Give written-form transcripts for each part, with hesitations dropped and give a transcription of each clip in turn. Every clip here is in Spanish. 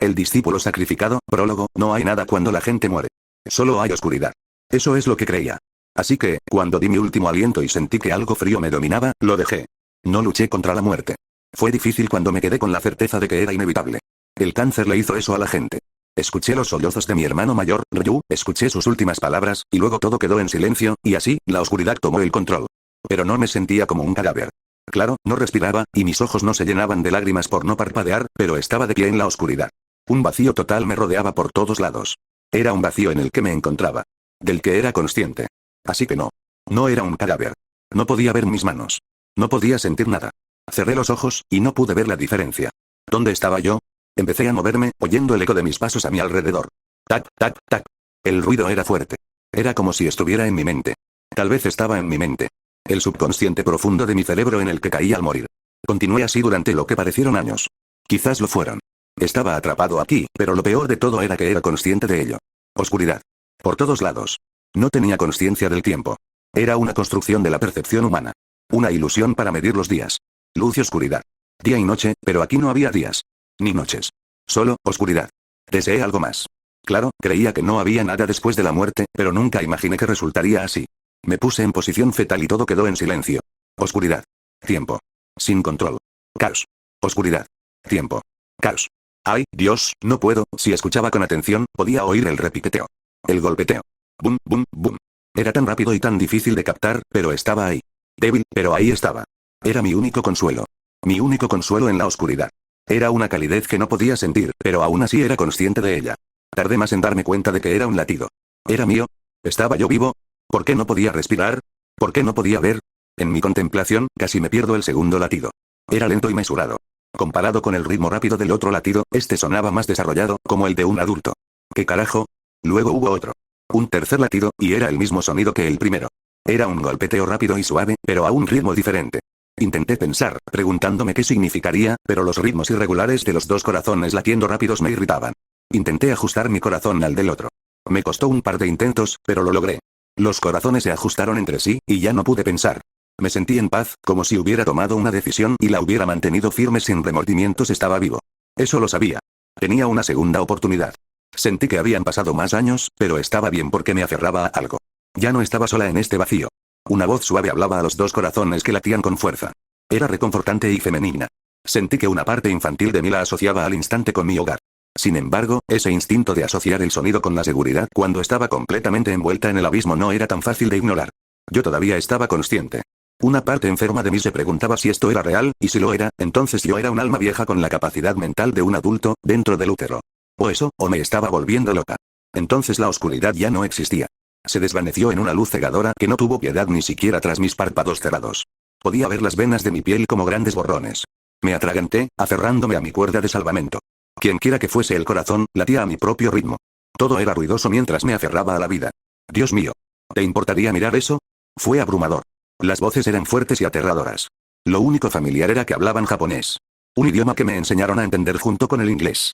El discípulo sacrificado, prólogo, no hay nada cuando la gente muere. Solo hay oscuridad. Eso es lo que creía. Así que, cuando di mi último aliento y sentí que algo frío me dominaba, lo dejé. No luché contra la muerte. Fue difícil cuando me quedé con la certeza de que era inevitable. El cáncer le hizo eso a la gente. Escuché los sollozos de mi hermano mayor, Ryu, escuché sus últimas palabras, y luego todo quedó en silencio, y así, la oscuridad tomó el control. Pero no me sentía como un cadáver. Claro, no respiraba, y mis ojos no se llenaban de lágrimas por no parpadear, pero estaba de pie en la oscuridad. Un vacío total me rodeaba por todos lados. Era un vacío en el que me encontraba. Del que era consciente. Así que no. No era un cadáver. No podía ver mis manos. No podía sentir nada. Cerré los ojos, y no pude ver la diferencia. ¿Dónde estaba yo? Empecé a moverme, oyendo el eco de mis pasos a mi alrededor. Tac, tac, tac. El ruido era fuerte. Era como si estuviera en mi mente. Tal vez estaba en mi mente. El subconsciente profundo de mi cerebro en el que caí al morir. Continué así durante lo que parecieron años. Quizás lo fueron. Estaba atrapado aquí, pero lo peor de todo era que era consciente de ello. Oscuridad. Por todos lados. No tenía conciencia del tiempo. Era una construcción de la percepción humana. Una ilusión para medir los días. Luz y oscuridad. Día y noche, pero aquí no había días. Ni noches. Solo, oscuridad. Deseé algo más. Claro, creía que no había nada después de la muerte, pero nunca imaginé que resultaría así. Me puse en posición fetal y todo quedó en silencio. Oscuridad. Tiempo. Sin control. Caos. Oscuridad. Tiempo. Caos. ¡Ay, Dios, no puedo! Si escuchaba con atención, podía oír el repiqueteo. El golpeteo. Bum, bum, bum. Era tan rápido y tan difícil de captar, pero estaba ahí. Débil, pero ahí estaba. Era mi único consuelo. Mi único consuelo en la oscuridad. Era una calidez que no podía sentir, pero aún así era consciente de ella. Tardé más en darme cuenta de que era un latido. ¿Era mío? ¿Estaba yo vivo? ¿Por qué no podía respirar? ¿Por qué no podía ver? En mi contemplación, casi me pierdo el segundo latido. Era lento y mesurado. Comparado con el ritmo rápido del otro latido, este sonaba más desarrollado, como el de un adulto. ¿Qué carajo? Luego hubo otro. Un tercer latido, y era el mismo sonido que el primero. Era un golpeteo rápido y suave, pero a un ritmo diferente. Intenté pensar, preguntándome qué significaría, pero los ritmos irregulares de los dos corazones latiendo rápidos me irritaban. Intenté ajustar mi corazón al del otro. Me costó un par de intentos, pero lo logré. Los corazones se ajustaron entre sí, y ya no pude pensar. Me sentí en paz, como si hubiera tomado una decisión y la hubiera mantenido firme sin remordimientos. Estaba vivo. Eso lo sabía. Tenía una segunda oportunidad. Sentí que habían pasado más años, pero estaba bien porque me aferraba a algo. Ya no estaba sola en este vacío. Una voz suave hablaba a los dos corazones que latían con fuerza. Era reconfortante y femenina. Sentí que una parte infantil de mí la asociaba al instante con mi hogar. Sin embargo, ese instinto de asociar el sonido con la seguridad cuando estaba completamente envuelta en el abismo no era tan fácil de ignorar. Yo todavía estaba consciente. Una parte enferma de mí se preguntaba si esto era real, y si lo era, entonces yo era un alma vieja con la capacidad mental de un adulto, dentro del útero. O eso, o me estaba volviendo loca. Entonces la oscuridad ya no existía. Se desvaneció en una luz cegadora que no tuvo piedad ni siquiera tras mis párpados cerrados. Podía ver las venas de mi piel como grandes borrones. Me atraganté, aferrándome a mi cuerda de salvamento. Quienquiera que fuese el corazón, latía a mi propio ritmo. Todo era ruidoso mientras me aferraba a la vida. Dios mío. ¿Te importaría mirar eso? Fue abrumador. Las voces eran fuertes y aterradoras. Lo único familiar era que hablaban japonés. Un idioma que me enseñaron a entender junto con el inglés.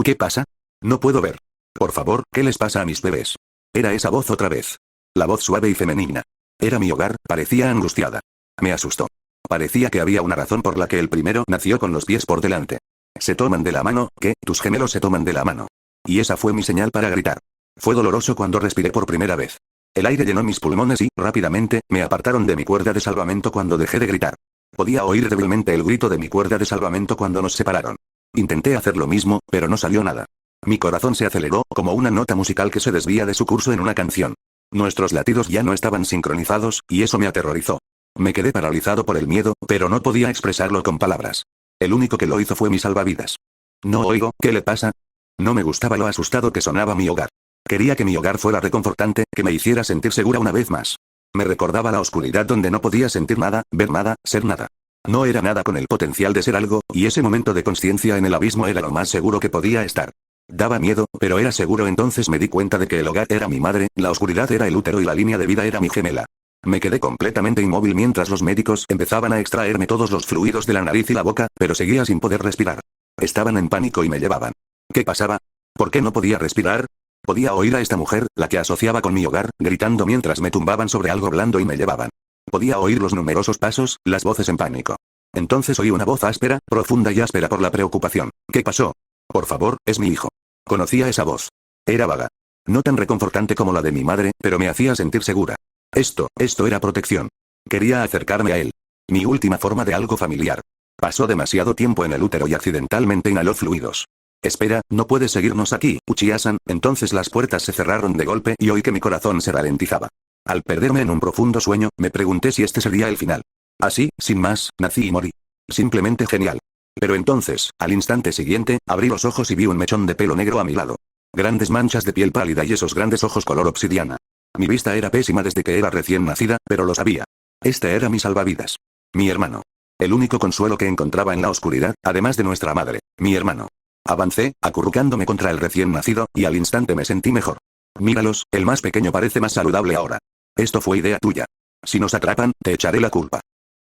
¿Qué pasa? No puedo ver. Por favor, ¿qué les pasa a mis bebés? Era esa voz otra vez. La voz suave y femenina. Era mi hogar, parecía angustiada. Me asustó. Parecía que había una razón por la que el primero nació con los pies por delante. Se toman de la mano, ¿qué? Tus gemelos se toman de la mano. Y esa fue mi señal para gritar. Fue doloroso cuando respiré por primera vez. El aire llenó mis pulmones y, rápidamente, me apartaron de mi cuerda de salvamento cuando dejé de gritar. Podía oír débilmente el grito de mi cuerda de salvamento cuando nos separaron. Intenté hacer lo mismo, pero no salió nada. Mi corazón se aceleró, como una nota musical que se desvía de su curso en una canción. Nuestros latidos ya no estaban sincronizados, y eso me aterrorizó. Me quedé paralizado por el miedo, pero no podía expresarlo con palabras. El único que lo hizo fue mi salvavidas. No oigo, ¿qué le pasa? No me gustaba lo asustado que sonaba mi hogar. Quería que mi hogar fuera reconfortante, que me hiciera sentir segura una vez más. Me recordaba la oscuridad donde no podía sentir nada, ver nada, ser nada. No era nada con el potencial de ser algo, y ese momento de conciencia en el abismo era lo más seguro que podía estar. Daba miedo, pero era seguro. Entonces me di cuenta de que el hogar era mi madre, la oscuridad era el útero y la línea de vida era mi gemela. Me quedé completamente inmóvil mientras los médicos empezaban a extraerme todos los fluidos de la nariz y la boca, pero seguía sin poder respirar. Estaban en pánico y me llevaban. ¿Qué pasaba? ¿Por qué no podía respirar? Podía oír a esta mujer, la que asociaba con mi hogar, gritando mientras me tumbaban sobre algo blando y me llevaban. Podía oír los numerosos pasos, las voces en pánico. Entonces oí una voz áspera, profunda y áspera por la preocupación. ¿Qué pasó? Por favor, es mi hijo. Conocía esa voz. Era vaga. No tan reconfortante como la de mi madre, pero me hacía sentir segura. Esto era protección. Quería acercarme a él. Mi última forma de algo familiar. Pasó demasiado tiempo en el útero y accidentalmente inhaló fluidos. Espera, no puedes seguirnos aquí, Uchiha-san. Entonces las puertas se cerraron de golpe y oí que mi corazón se ralentizaba. Al perderme en un profundo sueño, me pregunté si este sería el final. Así, sin más, nací y morí. Simplemente genial. Pero entonces, al instante siguiente, abrí los ojos y vi un mechón de pelo negro a mi lado. Grandes manchas de piel pálida y esos grandes ojos color obsidiana. Mi vista era pésima desde que era recién nacida, pero lo sabía. Este era mi salvavidas. Mi hermano. El único consuelo que encontraba en la oscuridad, además de nuestra madre, mi hermano. Avancé, acurrucándome contra el recién nacido, y al instante me sentí mejor. Míralos, el más pequeño parece más saludable ahora. Esto fue idea tuya. Si nos atrapan, te echaré la culpa.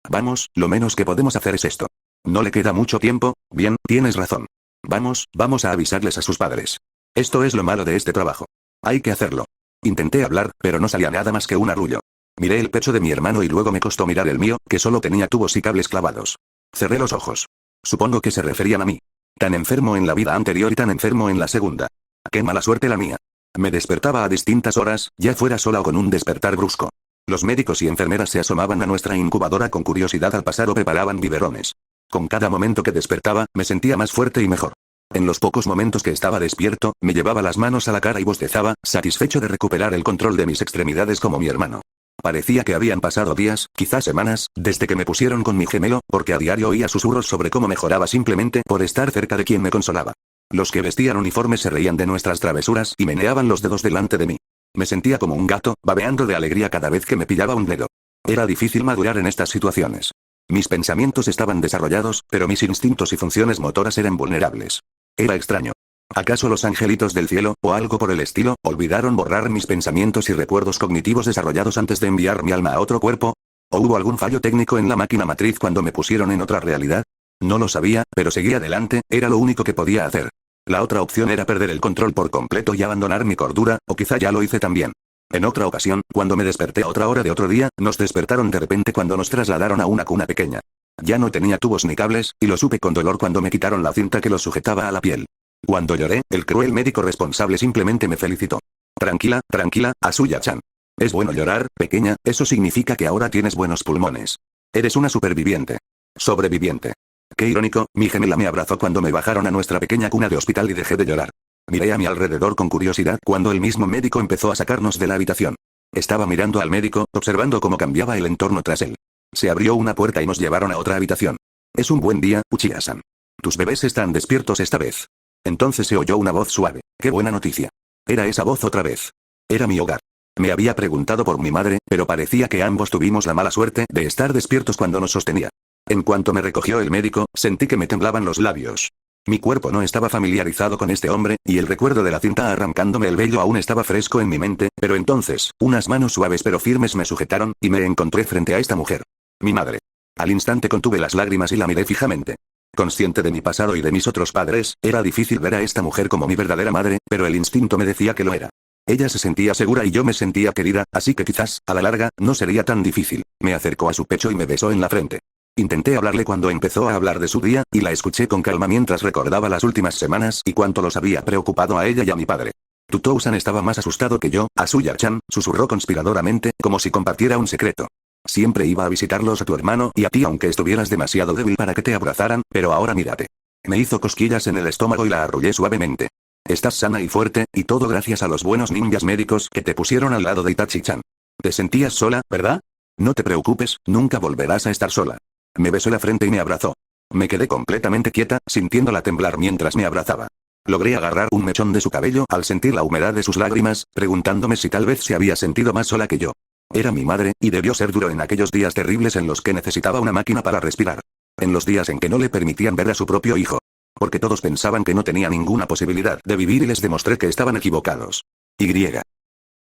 Vamos, lo menos que podemos hacer es esto. No le queda mucho tiempo, bien, tienes razón. Vamos a avisarles a sus padres. Esto es lo malo de este trabajo. Hay que hacerlo. Intenté hablar, pero no salía nada más que un arrullo. Miré el pecho de mi hermano y luego me costó mirar el mío, que solo tenía tubos y cables clavados. Cerré los ojos. Supongo que se referían a mí. Tan enfermo en la vida anterior y tan enfermo en la segunda. Qué mala suerte la mía. Me despertaba a distintas horas, ya fuera sola o con un despertar brusco. Los médicos y enfermeras se asomaban a nuestra incubadora con curiosidad al pasar o preparaban biberones. Con cada momento que despertaba, me sentía más fuerte y mejor. En los pocos momentos que estaba despierto, me llevaba las manos a la cara y bostezaba, satisfecho de recuperar el control de mis extremidades como mi hermano. Parecía que habían pasado días, quizás semanas, desde que me pusieron con mi gemelo, porque a diario oía susurros sobre cómo mejoraba simplemente por estar cerca de quien me consolaba. Los que vestían uniformes se reían de nuestras travesuras y meneaban los dedos delante de mí. Me sentía como un gato, babeando de alegría cada vez que me pillaba un dedo. Era difícil madurar en estas situaciones. Mis pensamientos estaban desarrollados, pero mis instintos y funciones motoras eran vulnerables. Era extraño. ¿Acaso los angelitos del cielo, o algo por el estilo, olvidaron borrar mis pensamientos y recuerdos cognitivos desarrollados antes de enviar mi alma a otro cuerpo? ¿O hubo algún fallo técnico en la máquina matriz cuando me pusieron en otra realidad? No lo sabía, pero seguí adelante, era lo único que podía hacer. La otra opción era perder el control por completo y abandonar mi cordura, o quizá ya lo hice también. En otra ocasión, cuando me desperté a otra hora de otro día, nos despertaron de repente cuando nos trasladaron a una cuna pequeña. Ya no tenía tubos ni cables, y lo supe con dolor cuando me quitaron la cinta que los sujetaba a la piel. Cuando lloré, el cruel médico responsable simplemente me felicitó. Tranquila, Asuya-chan. Es bueno llorar, pequeña, eso significa que ahora tienes buenos pulmones. Eres una superviviente. Sobreviviente. Qué irónico, mi gemela me abrazó cuando me bajaron a nuestra pequeña cuna de hospital y dejé de llorar. Miré a mi alrededor con curiosidad cuando el mismo médico empezó a sacarnos de la habitación. Estaba mirando al médico, observando cómo cambiaba el entorno tras él. Se abrió una puerta y nos llevaron a otra habitación. Es un buen día, Uchiha-san. Tus bebés están despiertos esta vez. Entonces se oyó una voz suave. ¡Qué buena noticia! Era esa voz otra vez. Era mi hogar. Me había preguntado por mi madre, pero parecía que ambos tuvimos la mala suerte de estar despiertos cuando nos sostenía. En cuanto me recogió el médico, sentí que me temblaban los labios. Mi cuerpo no estaba familiarizado con este hombre, y el recuerdo de la cinta arrancándome el vello aún estaba fresco en mi mente, pero entonces, unas manos suaves pero firmes me sujetaron, y me encontré frente a esta mujer. Mi madre. Al instante contuve las lágrimas y la miré fijamente. Consciente de mi pasado y de mis otros padres, era difícil ver a esta mujer como mi verdadera madre, pero el instinto me decía que lo era. Ella se sentía segura y yo me sentía querida, así que quizás, a la larga, no sería tan difícil. Me acercó a su pecho y me besó en la frente. Intenté hablarle cuando empezó a hablar de su día, y la escuché con calma mientras recordaba las últimas semanas y cuánto los había preocupado a ella y a mi padre. Tutou-san estaba más asustado que yo, Asuya-chan, susurró conspiradoramente, como si compartiera un secreto. Siempre iba a visitarlos a tu hermano y a ti aunque estuvieras demasiado débil para que te abrazaran, pero ahora mírate. Me hizo cosquillas en el estómago y la arrullé suavemente. Estás sana y fuerte, y todo gracias a los buenos ninjas médicos que te pusieron al lado de Itachi-chan. Te sentías sola, ¿verdad? No te preocupes, nunca volverás a estar sola. Me besó la frente y me abrazó. Me quedé completamente quieta, sintiéndola temblar mientras me abrazaba. Logré agarrar un mechón de su cabello al sentir la humedad de sus lágrimas, preguntándome si tal vez se había sentido más sola que yo. Era mi madre, y debió ser duro en aquellos días terribles en los que necesitaba una máquina para respirar. En los días en que no le permitían ver a su propio hijo. Porque todos pensaban que no tenía ninguna posibilidad de vivir y les demostré que estaban equivocados.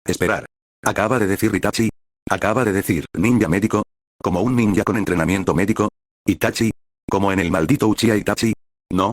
Esperar. Acaba de decir Itachi. Acaba de decir, ninja médico. Como un ninja con entrenamiento médico. Itachi. Como en el maldito Uchiha Itachi. No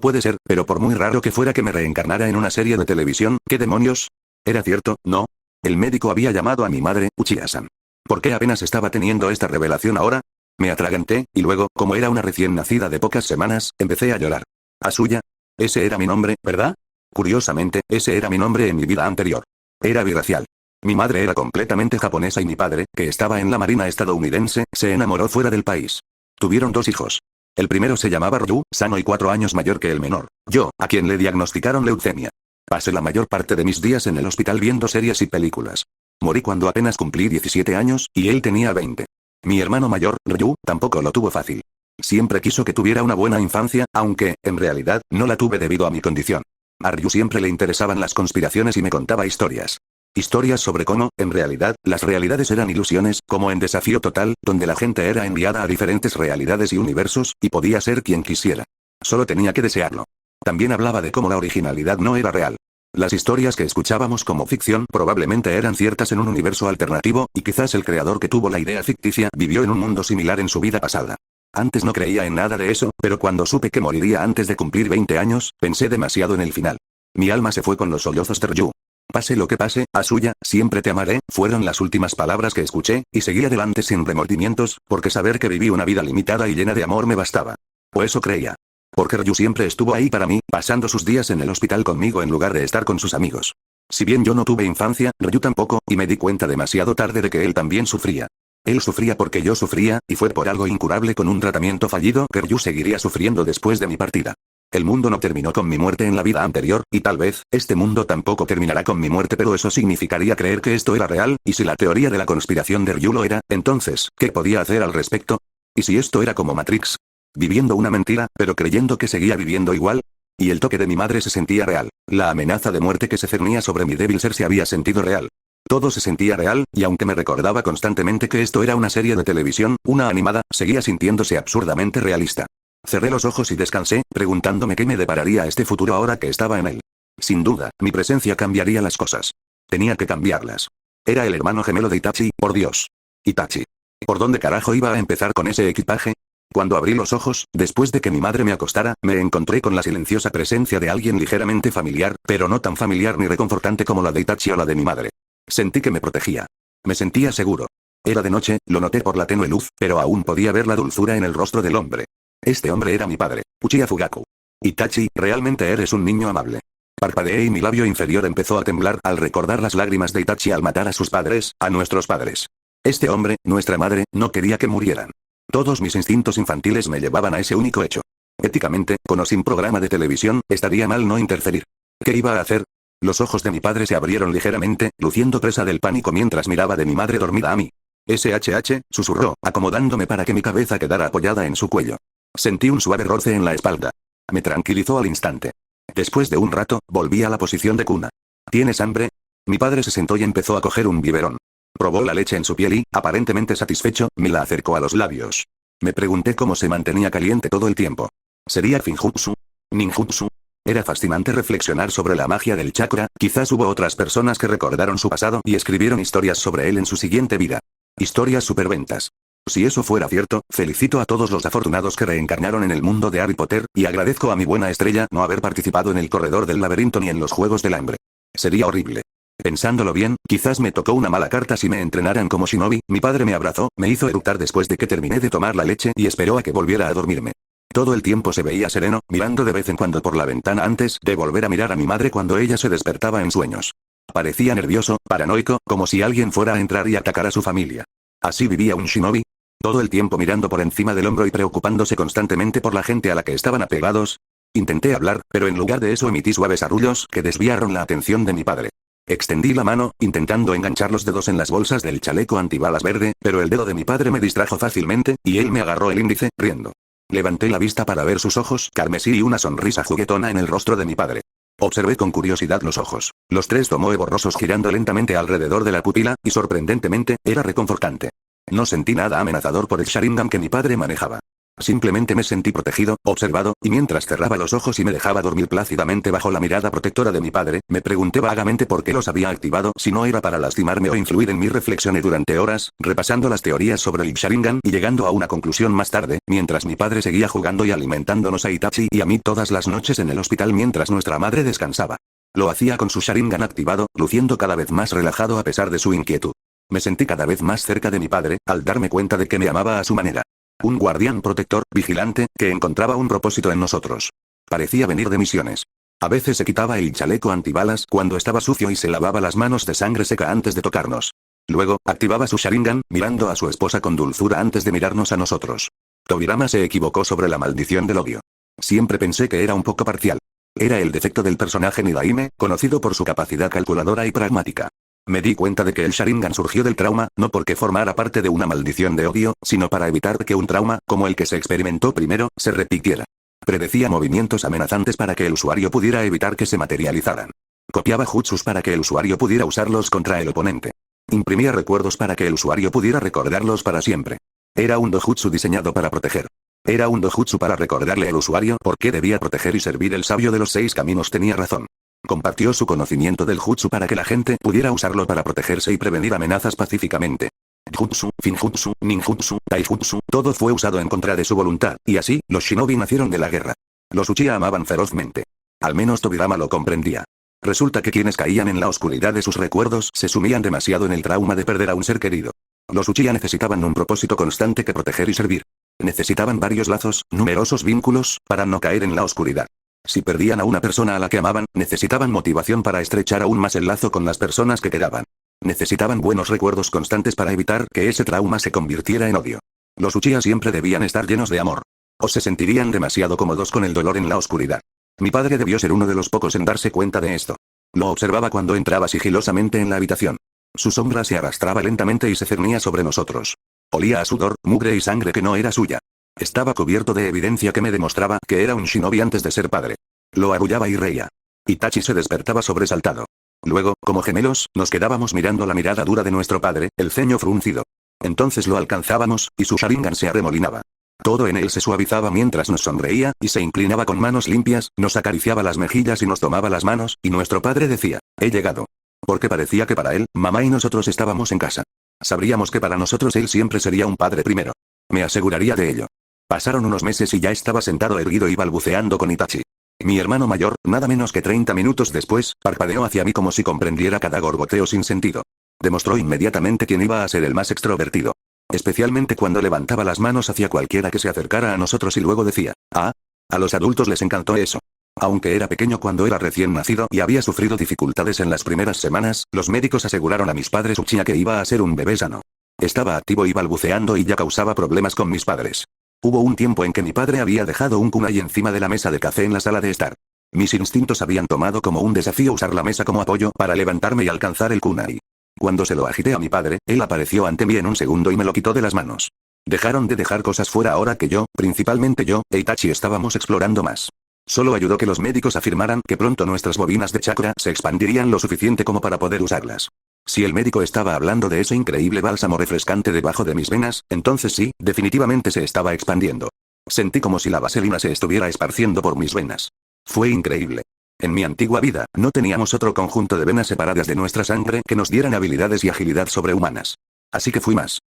puede ser, pero por muy raro que fuera que me reencarnara en una serie de televisión, ¿qué demonios? ¿Era cierto, no? El médico había llamado a mi madre, Uchiha-san. ¿Por qué apenas estaba teniendo esta revelación ahora? Me atraganté, y luego, como era una recién nacida de pocas semanas, empecé a llorar. Asuya. Ese era mi nombre, ¿verdad? Curiosamente, ese era mi nombre en mi vida anterior. Era birracial. Mi madre era completamente japonesa y mi padre, que estaba en la marina estadounidense, se enamoró fuera del país. Tuvieron 2 hijos. El primero se llamaba Ryu, sano y 4 años mayor que el menor, yo, a quien le diagnosticaron leucemia. Pasé la mayor parte de mis días en el hospital viendo series y películas. Morí cuando apenas cumplí 17 años, y él tenía 20. Mi hermano mayor, Ryu, tampoco lo tuvo fácil. Siempre quiso que tuviera una buena infancia, aunque, en realidad, no la tuve debido a mi condición. A Ryu siempre le interesaban las conspiraciones y me contaba historias. Historias sobre cómo, en realidad, las realidades eran ilusiones, como en Desafío Total, donde la gente era enviada a diferentes realidades y universos, y podía ser quien quisiera. Solo tenía que desearlo. También hablaba de cómo la originalidad no era real. Las historias que escuchábamos como ficción probablemente eran ciertas en un universo alternativo, y quizás el creador que tuvo la idea ficticia vivió en un mundo similar en su vida pasada. Antes no creía en nada de eso, pero cuando supe que moriría antes de cumplir 20 años, pensé demasiado en el final. Mi alma se fue con los sollozos de Ryu. Pase lo que pase, Asuya, siempre te amaré, fueron las últimas palabras que escuché, y seguí adelante sin remordimientos, porque saber que viví una vida limitada y llena de amor me bastaba. O eso creía. Porque Ryu siempre estuvo ahí para mí, pasando sus días en el hospital conmigo en lugar de estar con sus amigos. Si bien yo no tuve infancia, Ryu tampoco, y me di cuenta demasiado tarde de que él también sufría. Él sufría porque yo sufría, y fue por algo incurable con un tratamiento fallido que Ryu seguiría sufriendo después de mi partida. El mundo no terminó con mi muerte en la vida anterior, y tal vez, este mundo tampoco terminará con mi muerte, pero eso significaría creer que esto era real, y si la teoría de la conspiración de Ryu lo era, entonces, ¿qué podía hacer al respecto? ¿Y si esto era como Matrix? Viviendo una mentira, pero creyendo que seguía viviendo igual. Y el toque de mi madre se sentía real. La amenaza de muerte que se cernía sobre mi débil ser se había sentido real. Todo se sentía real, y aunque me recordaba constantemente que esto era una serie de televisión, una animada, seguía sintiéndose absurdamente realista. Cerré los ojos y descansé, preguntándome qué me depararía este futuro ahora que estaba en él. Sin duda, mi presencia cambiaría las cosas. Tenía que cambiarlas. Era el hermano gemelo de Itachi, por Dios. Itachi. ¿Por dónde carajo iba a empezar con ese equipaje? Cuando abrí los ojos, después de que mi madre me acostara, me encontré con la silenciosa presencia de alguien ligeramente familiar, pero no tan familiar ni reconfortante como la de Itachi o la de mi madre. Sentí que me protegía. Me sentía seguro. Era de noche, lo noté por la tenue luz, pero aún podía ver la dulzura en el rostro del hombre. Este hombre era mi padre, Uchiha Fugaku. Itachi, realmente eres un niño amable. Parpadeé y mi labio inferior empezó a temblar al recordar las lágrimas de Itachi al matar a sus padres, a nuestros padres. Este hombre, nuestra madre, no quería que murieran. Todos mis instintos infantiles me llevaban a ese único hecho. Éticamente, con o sin programa de televisión, estaría mal no interferir. ¿Qué iba a hacer? Los ojos de mi padre se abrieron ligeramente, luciendo presa del pánico mientras miraba de mi madre dormida a mí. SHH, susurró, acomodándome para que mi cabeza quedara apoyada en su cuello. Sentí un suave roce en la espalda. Me tranquilizó al instante. Después de un rato, volví a la posición de cuna. ¿Tienes hambre? Mi padre se sentó y empezó a coger un biberón. Probó la leche en su piel y, aparentemente satisfecho, me la acercó a los labios. Me pregunté cómo se mantenía caliente todo el tiempo. ¿Sería Finjutsu? ¿Ninjutsu? Era fascinante reflexionar sobre la magia del chakra, quizás hubo otras personas que recordaron su pasado y escribieron historias sobre él en su siguiente vida. Historias superventas. Si eso fuera cierto, felicito a todos los afortunados que reencarnaron en el mundo de Harry Potter, y agradezco a mi buena estrella no haber participado en el corredor del laberinto ni en los Juegos del Hambre. Sería horrible. Pensándolo bien, quizás me tocó una mala carta si me entrenaran como shinobi. Mi padre me abrazó, me hizo eructar después de que terminé de tomar la leche y esperó a que volviera a dormirme. Todo el tiempo se veía sereno, mirando de vez en cuando por la ventana antes de volver a mirar a mi madre cuando ella se despertaba en sueños. Parecía nervioso, paranoico, como si alguien fuera a entrar y atacar a su familia. ¿Así vivía un shinobi? Todo el tiempo mirando por encima del hombro y preocupándose constantemente por la gente a la que estaban apegados. Intenté hablar, pero en lugar de eso emití suaves arrullos que desviaron la atención de mi padre. Extendí la mano, intentando enganchar los dedos en las bolsas del chaleco antibalas verde, pero el dedo de mi padre me distrajo fácilmente, y él me agarró el índice, riendo. Levanté la vista para ver sus ojos carmesí y una sonrisa juguetona en el rostro de mi padre. Observé con curiosidad los ojos. Los tres tomoe borrosos girando lentamente alrededor de la pupila, y sorprendentemente, era reconfortante. No sentí nada amenazador por el Sharingan que mi padre manejaba. Simplemente me sentí protegido, observado, y mientras cerraba los ojos y me dejaba dormir plácidamente bajo la mirada protectora de mi padre, me pregunté vagamente por qué los había activado si no era para lastimarme o influir en mi reflexiones durante horas, repasando las teorías sobre el Sharingan y llegando a una conclusión más tarde, mientras mi padre seguía jugando y alimentándonos a Itachi y a mí todas las noches en el hospital mientras nuestra madre descansaba. Lo hacía con su Sharingan activado, luciendo cada vez más relajado a pesar de su inquietud. Me sentí cada vez más cerca de mi padre, al darme cuenta de que me amaba a su manera. Un guardián protector, vigilante, que encontraba un propósito en nosotros. Parecía venir de misiones. A veces se quitaba el chaleco antibalas cuando estaba sucio y se lavaba las manos de sangre seca antes de tocarnos. Luego, activaba su Sharingan, mirando a su esposa con dulzura antes de mirarnos a nosotros. Tobirama se equivocó sobre la maldición del odio. Siempre pensé que era un poco parcial. Era el defecto del personaje Nidaime, conocido por su capacidad calculadora y pragmática. Me di cuenta de que el Sharingan surgió del trauma, no porque formara parte de una maldición de odio, sino para evitar que un trauma, como el que se experimentó primero, se repitiera. Predecía movimientos amenazantes para que el usuario pudiera evitar que se materializaran. Copiaba jutsus para que el usuario pudiera usarlos contra el oponente. Imprimía recuerdos para que el usuario pudiera recordarlos para siempre. Era un dojutsu diseñado para proteger. Era un dojutsu para recordarle al usuario por qué debía proteger y servir. El sabio de los 6 caminos tenía razón. Compartió su conocimiento del jutsu para que la gente pudiera usarlo para protegerse y prevenir amenazas pacíficamente. Jutsu, Finjutsu, Ninjutsu, Taijutsu, todo fue usado en contra de su voluntad, y así, los shinobi nacieron de la guerra. Los Uchiha amaban ferozmente. Al menos Tobirama lo comprendía. Resulta que quienes caían en la oscuridad de sus recuerdos se sumían demasiado en el trauma de perder a un ser querido. Los Uchiha necesitaban un propósito constante que proteger y servir. Necesitaban varios lazos, numerosos vínculos, para no caer en la oscuridad. Si perdían a una persona a la que amaban, necesitaban motivación para estrechar aún más el lazo con las personas que quedaban. Necesitaban buenos recuerdos constantes para evitar que ese trauma se convirtiera en odio. Los Uchiha siempre debían estar llenos de amor. O se sentirían demasiado cómodos con el dolor en la oscuridad. Mi padre debió ser uno de los pocos en darse cuenta de esto. Lo observaba cuando entraba sigilosamente en la habitación. Su sombra se arrastraba lentamente y se cernía sobre nosotros. Olía a sudor, mugre y sangre que no era suya. Estaba cubierto de evidencia que me demostraba que era un shinobi antes de ser padre. Lo arrullaba y reía. Itachi se despertaba sobresaltado. Luego, como gemelos, nos quedábamos mirando la mirada dura de nuestro padre, el ceño fruncido. Entonces lo alcanzábamos, y su Sharingan se arremolinaba. Todo en él se suavizaba mientras nos sonreía, y se inclinaba con manos limpias, nos acariciaba las mejillas y nos tomaba las manos, y nuestro padre decía, he llegado. Porque parecía que para él, mamá y nosotros estábamos en casa. Sabríamos que para nosotros él siempre sería un padre primero. Me aseguraría de ello. Pasaron unos meses y ya estaba sentado erguido y balbuceando con Itachi. Mi hermano mayor, nada menos que 30 minutos después, parpadeó hacia mí como si comprendiera cada gorgoteo sin sentido. Demostró inmediatamente quién iba a ser el más extrovertido. Especialmente cuando levantaba las manos hacia cualquiera que se acercara a nosotros y luego decía, ah, a los adultos les encantó eso. Aunque era pequeño cuando era recién nacido y había sufrido dificultades en las primeras semanas, los médicos aseguraron a mis padres Uchiha que iba a ser un bebé sano. Estaba activo y balbuceando y ya causaba problemas con mis padres. Hubo un tiempo en que mi padre había dejado un kunai encima de la mesa de café en la sala de estar. Mis instintos habían tomado como un desafío usar la mesa como apoyo para levantarme y alcanzar el kunai. Cuando se lo agité a mi padre, él apareció ante mí en un segundo y me lo quitó de las manos. Dejaron de dejar cosas fuera ahora que yo, principalmente yo, e Itachi estábamos explorando más. Solo ayudó que los médicos afirmaran que pronto nuestras bobinas de chakra se expandirían lo suficiente como para poder usarlas. Si el médico estaba hablando de ese increíble bálsamo refrescante debajo de mis venas, entonces sí, definitivamente se estaba expandiendo. Sentí como si la vaselina se estuviera esparciendo por mis venas. Fue increíble. En mi antigua vida, no teníamos otro conjunto de venas separadas de nuestra sangre que nos dieran habilidades y agilidad sobrehumanas. Así que fui más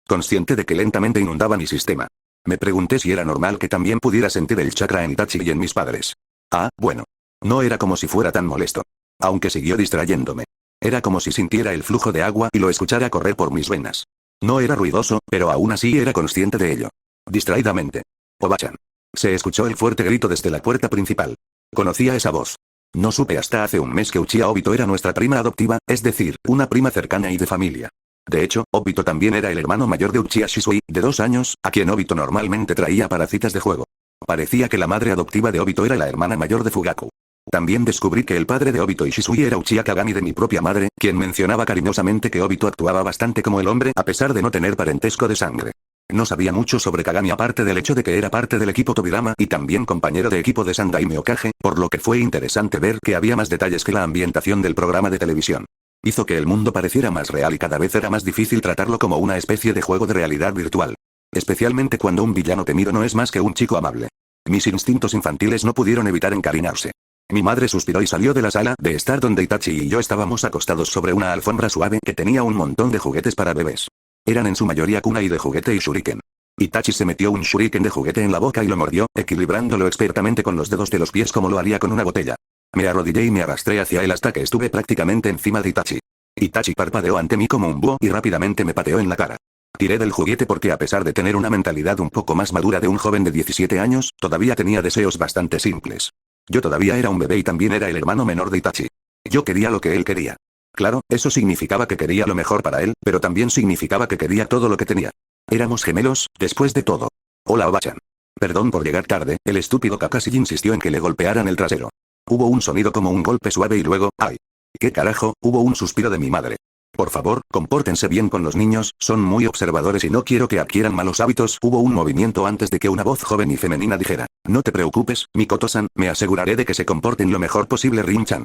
consciente de que lentamente inundaba mi sistema. Me pregunté si era normal que también pudiera sentir el chakra en Itachi y en mis padres. Ah, bueno. No era como si fuera tan molesto. Aunque siguió distrayéndome. Era como si sintiera el flujo de agua y lo escuchara correr por mis venas. No era ruidoso, pero aún así era consciente de ello. Distraídamente. Obachan. Se escuchó el fuerte grito desde la puerta principal. Conocía esa voz. No supe hasta hace un mes que Uchiha Obito era nuestra prima adoptiva, es decir, una prima cercana y de familia. De hecho, Obito también era el hermano mayor de Uchiha Shisui, de 2 años, a quien Obito normalmente traía para citas de juego. Parecía que la madre adoptiva de Obito era la hermana mayor de Fugaku. También descubrí que el padre de Obito y Shisui era Uchiha Kagami de mi propia madre, quien mencionaba cariñosamente que Obito actuaba bastante como el hombre a pesar de no tener parentesco de sangre. No sabía mucho sobre Kagami aparte del hecho de que era parte del equipo Tobirama y también compañero de equipo de Sandaime Okage, por lo que fue interesante ver que había más detalles que la ambientación del programa de televisión. Hizo que el mundo pareciera más real y cada vez era más difícil tratarlo como una especie de juego de realidad virtual. Especialmente cuando un villano temido no es más que un chico amable. Mis instintos infantiles no pudieron evitar encariñarse. Mi madre suspiró y salió de la sala de estar donde Itachi y yo estábamos acostados sobre una alfombra suave que tenía un montón de juguetes para bebés. Eran en su mayoría kunai de juguete y shuriken. Itachi se metió un shuriken de juguete en la boca y lo mordió, equilibrándolo expertamente con los dedos de los pies como lo haría con una botella. Me arrodillé y me arrastré hacia él hasta que estuve prácticamente encima de Itachi. Itachi parpadeó ante mí como un búho y rápidamente me pateó en la cara. Tiré del juguete porque a pesar de tener una mentalidad un poco más madura de un joven de 17 años, todavía tenía deseos bastante simples. Yo todavía era un bebé y también era el hermano menor de Itachi. Yo quería lo que él quería. Claro, eso significaba que quería lo mejor para él, pero también significaba que quería todo lo que tenía. Éramos gemelos, después de todo. Hola Oba-chan. Perdón por llegar tarde, el estúpido Kakashi insistió en que le golpearan el trasero. Hubo un sonido como un golpe suave y luego, ¡ay! ¿Qué carajo? Hubo un suspiro de mi madre. Por favor, compórtense bien con los niños, son muy observadores y no quiero que adquieran malos hábitos. Hubo un movimiento antes de que una voz joven y femenina dijera, no te preocupes, Mikoto-san, me aseguraré de que se comporten lo mejor posible Rin-chan.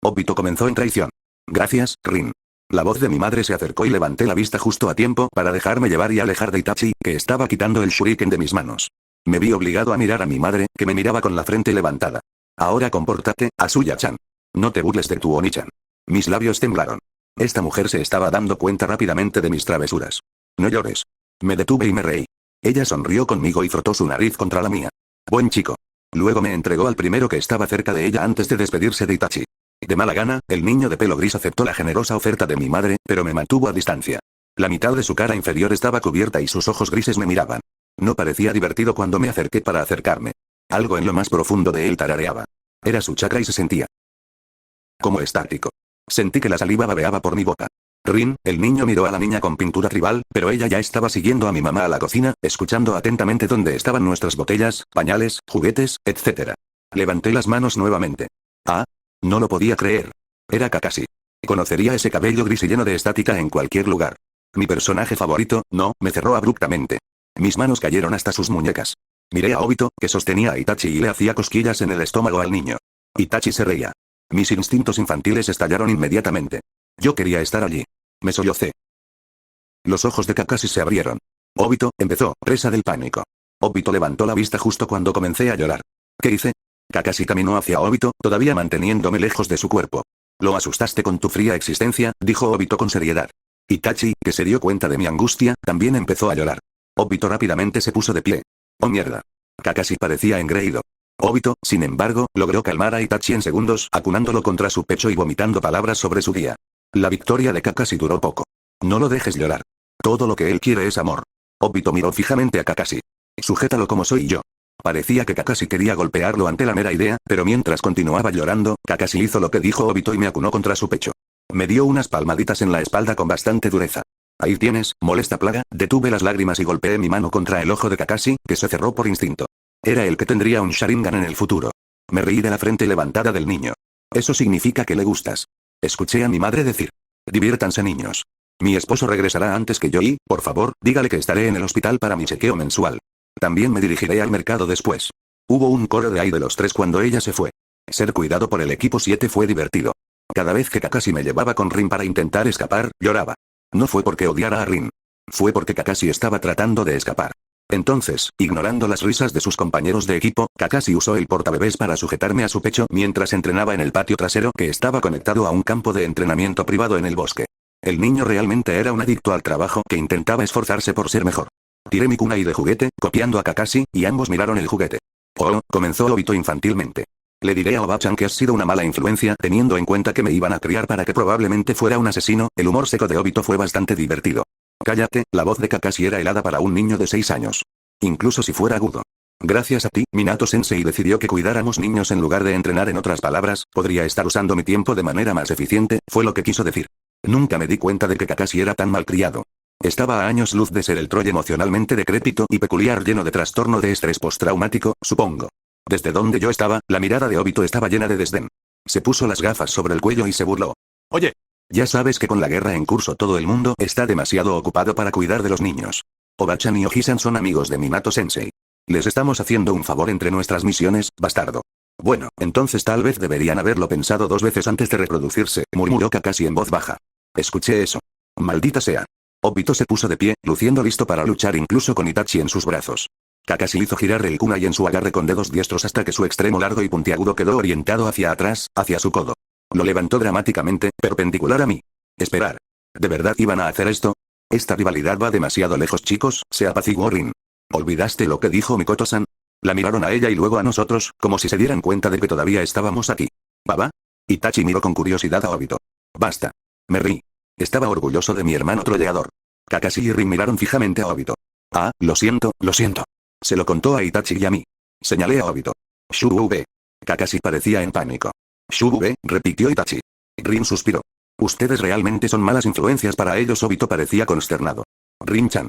Obito comenzó en traición. Gracias, Rin. La voz de mi madre se acercó y levanté la vista justo a tiempo para dejarme llevar y alejar de Itachi, que estaba quitando el shuriken de mis manos. Me vi obligado a mirar a mi madre, que me miraba con la frente levantada. Ahora compórtate, Asuya-chan. No te burles de tu Oni-chan. Mis labios temblaron. Esta mujer se estaba dando cuenta rápidamente de mis travesuras. No llores. Me detuve y me reí. Ella sonrió conmigo y frotó su nariz contra la mía. Buen chico. Luego me entregó al primero que estaba cerca de ella antes de despedirse de Itachi. De mala gana, el niño de pelo gris aceptó la generosa oferta de mi madre, pero me mantuvo a distancia. La mitad de su cara inferior estaba cubierta y sus ojos grises me miraban. No parecía divertido cuando me acerqué para acercarme. Algo en lo más profundo de él tarareaba. Era su chakra y se sentía como estático. Sentí que la saliva babeaba por mi boca. Rin, el niño miró a la niña con pintura tribal, pero ella ya estaba siguiendo a mi mamá a la cocina, escuchando atentamente dónde estaban nuestras botellas, pañales, juguetes, etc. Levanté las manos nuevamente. Ah, no lo podía creer. Era Kakashi. Conocería ese cabello gris y lleno de estática en cualquier lugar. Mi personaje favorito, no, me cerró abruptamente. Mis manos cayeron hasta sus muñecas. Miré a Obito, que sostenía a Itachi y le hacía cosquillas en el estómago al niño. Itachi se reía. Mis instintos infantiles estallaron inmediatamente. Yo quería estar allí. Me sollocé. Los ojos de Kakashi se abrieron. Obito, empezó, presa del pánico. Obito levantó la vista justo cuando comencé a llorar. ¿Qué hice? Kakashi caminó hacia Obito, todavía manteniéndome lejos de su cuerpo. Lo asustaste con tu fría existencia, dijo Obito con seriedad. Itachi, que se dio cuenta de mi angustia, también empezó a llorar. Obito rápidamente se puso de pie. Oh mierda. Kakashi parecía engreído. Obito, sin embargo, logró calmar a Itachi en segundos, acunándolo contra su pecho y vomitando palabras sobre su guía. La victoria de Kakashi duró poco. No lo dejes llorar. Todo lo que él quiere es amor. Obito miró fijamente a Kakashi. Sujétalo como soy yo. Parecía que Kakashi quería golpearlo ante la mera idea, pero mientras continuaba llorando, Kakashi hizo lo que dijo Obito y me acunó contra su pecho. Me dio unas palmaditas en la espalda con bastante dureza. Ahí tienes, molesta plaga, detuve las lágrimas y golpeé mi mano contra el ojo de Kakashi, que se cerró por instinto. Era el que tendría un Sharingan en el futuro. Me reí de la frente levantada del niño. Eso significa que le gustas. Escuché a mi madre decir. Diviértanse niños. Mi esposo regresará antes que yo y, por favor, dígale que estaré en el hospital para mi chequeo mensual. También me dirigiré al mercado después. Hubo un coro de ahí de los tres cuando ella se fue. Ser cuidado por el equipo 7 fue divertido. Cada vez que Kakashi me llevaba con Rin para intentar escapar, lloraba. No fue porque odiara a Rin. Fue porque Kakashi estaba tratando de escapar. Entonces, ignorando las risas de sus compañeros de equipo, Kakashi usó el portabebés para sujetarme a su pecho mientras entrenaba en el patio trasero que estaba conectado a un campo de entrenamiento privado en el bosque. El niño realmente era un adicto al trabajo que intentaba esforzarse por ser mejor. Tiré mi kunai de juguete, copiando a Kakashi, y ambos miraron el juguete. Oh, comenzó Obito infantilmente. Le diré a Oba-chan que has sido una mala influencia, teniendo en cuenta que me iban a criar para que probablemente fuera un asesino. El humor seco de Obito fue bastante divertido. Cállate, la voz de Kakashi era helada para un niño de 6 años. Incluso si fuera agudo. Gracias a ti, Minato-sensei decidió que cuidáramos niños en lugar de entrenar. En otras palabras, podría estar usando mi tiempo de manera más eficiente, fue lo que quiso decir. Nunca me di cuenta de que Kakashi era tan malcriado. Estaba a años luz de ser el troll emocionalmente decrépito y peculiar lleno de trastorno de estrés postraumático, supongo. Desde donde yo estaba, la mirada de Obito estaba llena de desdén. Se puso las gafas sobre el cuello y se burló. Oye. Ya sabes que con la guerra en curso todo el mundo está demasiado ocupado para cuidar de los niños. Oba-chan y Oji-san son amigos de Minato-sensei. Les estamos haciendo un favor entre nuestras misiones, bastardo. Bueno, entonces tal vez deberían haberlo pensado 2 veces antes de reproducirse, murmuró Kakashi en voz baja. Escuché eso. Maldita sea. Obito se puso de pie, luciendo listo para luchar incluso con Itachi en sus brazos. Kakashi hizo girar el kunai en su agarre con dedos diestros hasta que su extremo largo y puntiagudo quedó orientado hacia atrás, hacia su codo. Lo levantó dramáticamente, perpendicular a mí. Esperar. ¿De verdad iban a hacer esto? Esta rivalidad va demasiado lejos, chicos, se apaciguó Rin. ¿Olvidaste lo que dijo Mikoto-san? La miraron a ella y luego a nosotros, como si se dieran cuenta de que todavía estábamos aquí. ¿Baba? Itachi miró con curiosidad a Obito. Basta. Me rí. Estaba orgulloso de mi hermano trolleador. Kakashi y Rin miraron fijamente a Obito. Ah, lo siento, lo siento. Se lo contó a Itachi y a mí. Señalé a Obito. Shubube. Kakashi parecía en pánico. Shubube, repitió Itachi. Rin suspiró. Ustedes realmente son malas influencias para ellos. Obito parecía consternado. Rin-chan.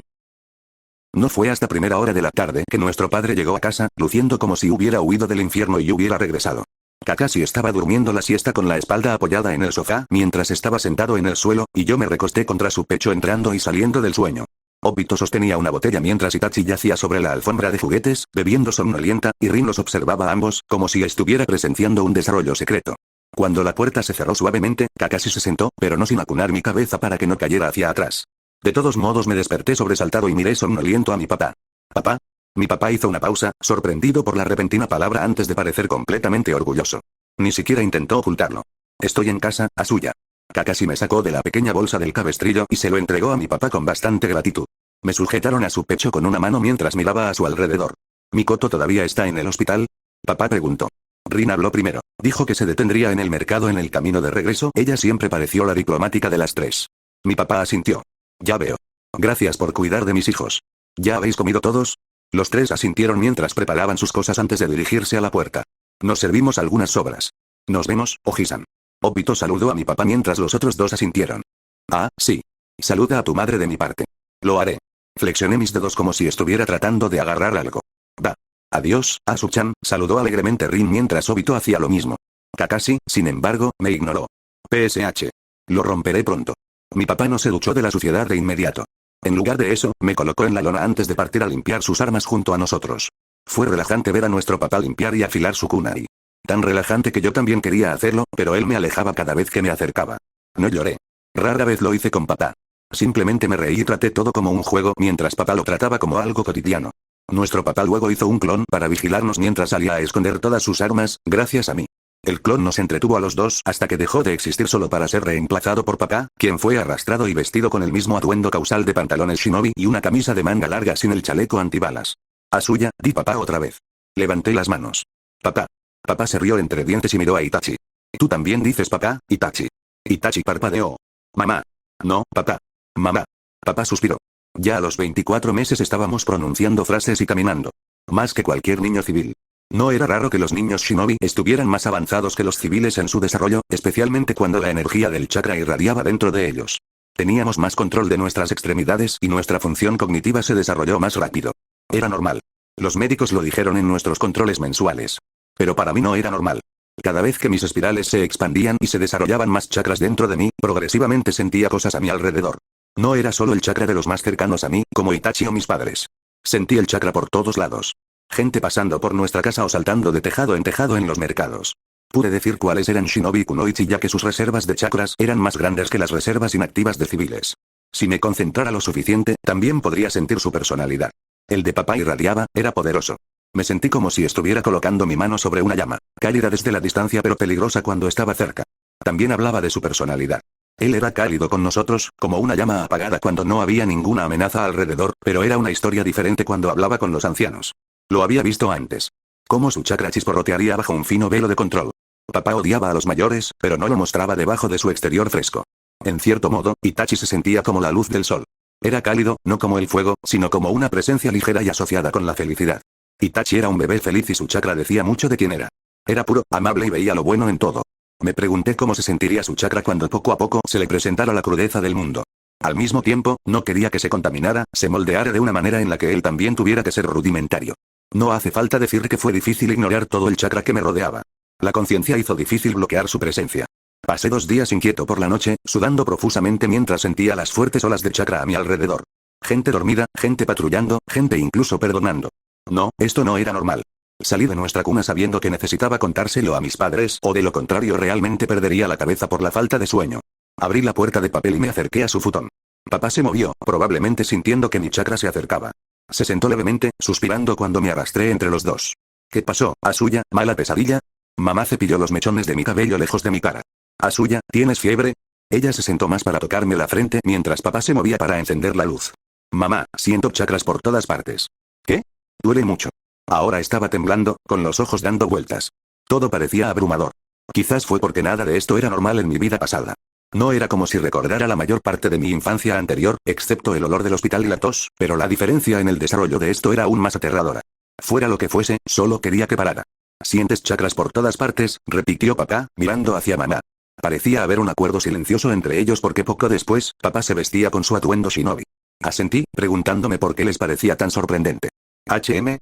No fue hasta primera hora de la tarde que nuestro padre llegó a casa, luciendo como si hubiera huido del infierno y hubiera regresado. Kakashi estaba durmiendo la siesta con la espalda apoyada en el sofá mientras estaba sentado en el suelo, y yo me recosté contra su pecho entrando y saliendo del sueño. Obito sostenía una botella mientras Itachi yacía sobre la alfombra de juguetes, bebiendo somnolienta, y Rin los observaba a ambos, como si estuviera presenciando un desarrollo secreto. Cuando la puerta se cerró suavemente, Kakashi se sentó, pero no sin acunar mi cabeza para que no cayera hacia atrás. De todos modos me desperté sobresaltado y miré somnoliento a mi papá. ¿Papá? Mi papá hizo una pausa, sorprendido por la repentina palabra antes de parecer completamente orgulloso. Ni siquiera intentó ocultarlo. Estoy en casa, Asuya. Kakashi me sacó de la pequeña bolsa del cabestrillo y se lo entregó a mi papá con bastante gratitud. Me sujetaron a su pecho con una mano mientras miraba a su alrededor. ¿Mikoto todavía está en el hospital? Papá preguntó. Rin habló primero. Dijo que se detendría en el mercado en el camino de regreso. Ella siempre pareció la diplomática de las tres. Mi papá asintió. Ya veo. Gracias por cuidar de mis hijos. ¿Ya habéis comido todos? Los tres asintieron mientras preparaban sus cosas antes de dirigirse a la puerta. Nos servimos algunas sobras. Nos vemos, Oji-san. Obito saludó a mi papá mientras los otros dos asintieron. Ah, sí. Saluda a tu madre de mi parte. Lo haré. Flexioné mis dedos como si estuviera tratando de agarrar algo. Va. Adiós, Asu-chan, saludó alegremente Rin mientras Obito hacía lo mismo. Kakashi, sin embargo, me ignoró. PSH. Lo romperé pronto. Mi papá no se duchó de la suciedad de inmediato. En lugar de eso, me colocó en la lona antes de partir a limpiar sus armas junto a nosotros. Fue relajante ver a nuestro papá limpiar y afilar su kunai. Tan relajante que yo también quería hacerlo, pero él me alejaba cada vez que me acercaba. No lloré. Rara vez lo hice con papá. Simplemente me reí y traté todo como un juego mientras papá lo trataba como algo cotidiano. Nuestro papá luego hizo un clon para vigilarnos mientras salía a esconder todas sus armas, gracias a mí. El clon nos entretuvo a los dos hasta que dejó de existir solo para ser reemplazado por papá, quien fue arrastrado y vestido con el mismo atuendo causal de pantalones shinobi y una camisa de manga larga sin el chaleco antibalas. Asuya, di papá otra vez. Levanté las manos. Papá. Papá se rió entre dientes y miró a Itachi. ¿Tú también dices papá, Itachi? Itachi parpadeó. Mamá. No, papá. Mamá. Papá suspiró. Ya a los 24 meses estábamos pronunciando frases y caminando. Más que cualquier niño civil. No era raro que los niños shinobi estuvieran más avanzados que los civiles en su desarrollo, especialmente cuando la energía del chakra irradiaba dentro de ellos. Teníamos más control de nuestras extremidades y nuestra función cognitiva se desarrolló más rápido. Era normal. Los médicos lo dijeron en nuestros controles mensuales. Pero para mí no era normal. Cada vez que mis espirales se expandían y se desarrollaban más chakras dentro de mí, progresivamente sentía cosas a mi alrededor. No era solo el chakra de los más cercanos a mí, como Itachi o mis padres. Sentí el chakra por todos lados. Gente pasando por nuestra casa o saltando de tejado en los mercados. Pude decir cuáles eran Shinobi Kunoichi ya que sus reservas de chakras eran más grandes que las reservas inactivas de civiles. Si me concentrara lo suficiente, también podría sentir su personalidad. El de papá irradiaba, era poderoso. Me sentí como si estuviera colocando mi mano sobre una llama, cálida desde la distancia pero peligrosa cuando estaba cerca. También hablaba de su personalidad. Él era cálido con nosotros, como una llama apagada cuando no había ninguna amenaza alrededor, pero era una historia diferente cuando hablaba con los ancianos. Lo había visto antes. Cómo su chakra chisporrotearía bajo un fino velo de control. Papá odiaba a los mayores, pero no lo mostraba debajo de su exterior fresco. En cierto modo, Itachi se sentía como la luz del sol. Era cálido, no como el fuego, sino como una presencia ligera y asociada con la felicidad. Itachi era un bebé feliz y su chakra decía mucho de quién era. Era puro, amable y veía lo bueno en todo. Me pregunté cómo se sentiría su chakra cuando poco a poco se le presentara la crudeza del mundo. Al mismo tiempo, no quería que se contaminara, se moldeara de una manera en la que él también tuviera que ser rudimentario. No hace falta decir que fue difícil ignorar todo el chakra que me rodeaba. La conciencia hizo difícil bloquear su presencia. Pasé 2 días inquieto por la noche, sudando profusamente mientras sentía las fuertes olas de chakra a mi alrededor. Gente dormida, gente patrullando, gente incluso perdonando. No, esto no era normal. Salí de nuestra cuna sabiendo que necesitaba contárselo a mis padres o de lo contrario realmente perdería la cabeza por la falta de sueño. Abrí la puerta de papel y me acerqué a su futón. Papá se movió, probablemente sintiendo que mi chakra se acercaba. Se sentó levemente, suspirando cuando me arrastré entre los dos. ¿Qué pasó, Asuya, mala pesadilla? Mamá cepilló los mechones de mi cabello lejos de mi cara. Asuya, ¿tienes fiebre? Ella se sentó más para tocarme la frente mientras papá se movía para encender la luz. Mamá, siento chakras por todas partes. ¿Qué? Duele mucho. Ahora estaba temblando, con los ojos dando vueltas. Todo parecía abrumador. Quizás fue porque nada de esto era normal en mi vida pasada. No era como si recordara la mayor parte de mi infancia anterior, excepto el olor del hospital y la tos, pero la diferencia en el desarrollo de esto era aún más aterradora. Fuera lo que fuese, solo quería que parara. ¿Sientes chakras por todas partes?, repitió papá, mirando hacia mamá. Parecía haber un acuerdo silencioso entre ellos porque poco después, papá se vestía con su atuendo shinobi. Asentí, preguntándome por qué les parecía tan sorprendente.